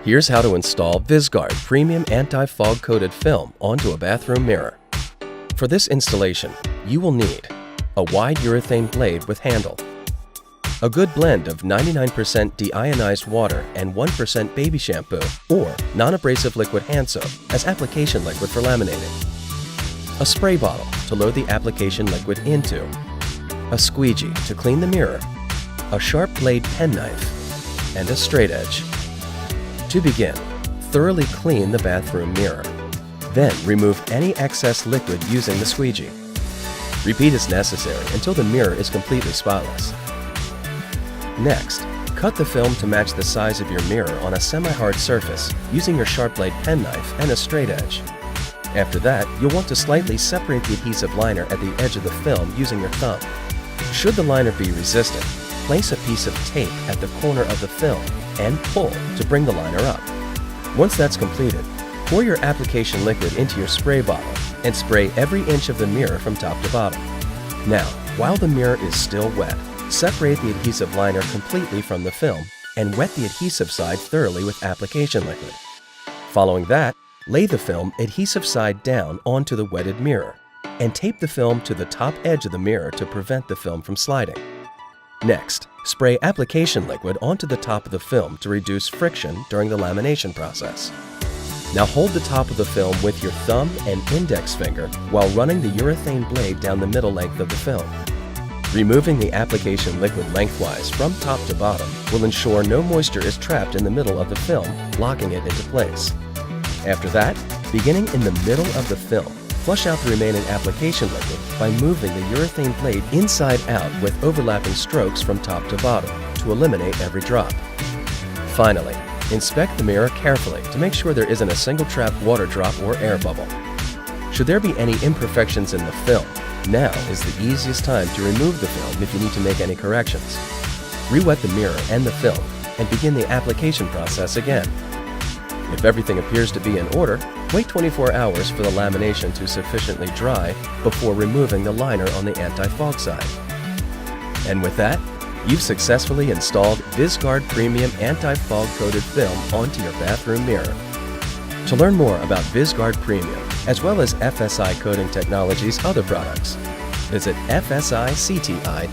Here's how to install Visgard Premium Anti-Fog Coated Film onto a bathroom mirror. For this installation, you will need a wide urethane blade with handle, a good blend of 99% deionized water and 1% baby shampoo or non-abrasive liquid hand soap as application liquid for laminating, a spray bottle to load the application liquid into, a squeegee to clean the mirror, a sharp blade penknife, and a straight edge. To begin, thoroughly clean the bathroom mirror. Then remove any excess liquid using the squeegee. Repeat as necessary until the mirror is completely spotless. Next, cut the film to match the size of your mirror on a semi-hard surface using your sharp blade penknife and a straight edge. After that, you'll want to slightly separate the adhesive liner at the edge of the film using your thumb. Should the liner be resistant, place a piece of tape at the corner of the film and pull to bring the liner up. Once that's completed, pour your application liquid into your spray bottle and spray every inch of the mirror from top to bottom. Now, while the mirror is still wet, separate the adhesive liner completely from the film and wet the adhesive side thoroughly with application liquid. Following that, lay the film adhesive side down onto the wetted mirror and tape the film to the top edge of the mirror to prevent the film from sliding. Next, spray application liquid onto the top of the film to reduce friction during the lamination process. Now hold the top of the film with your thumb and index finger while running the urethane blade down the middle length of the film. Removing the application liquid lengthwise from top to bottom will ensure no moisture is trapped in the middle of the film, locking it into place. After that, beginning in the middle of the film, flush out the remaining application liquid by moving the urethane blade inside out with overlapping strokes from top to bottom to eliminate every drop. Finally, inspect the mirror carefully to make sure there isn't a single trapped water drop or air bubble. Should there be any imperfections in the film, now is the easiest time to remove the film if you need to make any corrections. Re-wet the mirror and the film and begin the application process again. If everything appears to be in order, wait 24 hours for the lamination to sufficiently dry before removing the liner on the anti-fog side. And with that, you've successfully installed Visgard Premium Anti-Fog Coated Film onto your bathroom mirror. To learn more about Visgard Premium, as well as FSI Coating Technology's other products, visit fsicti.com.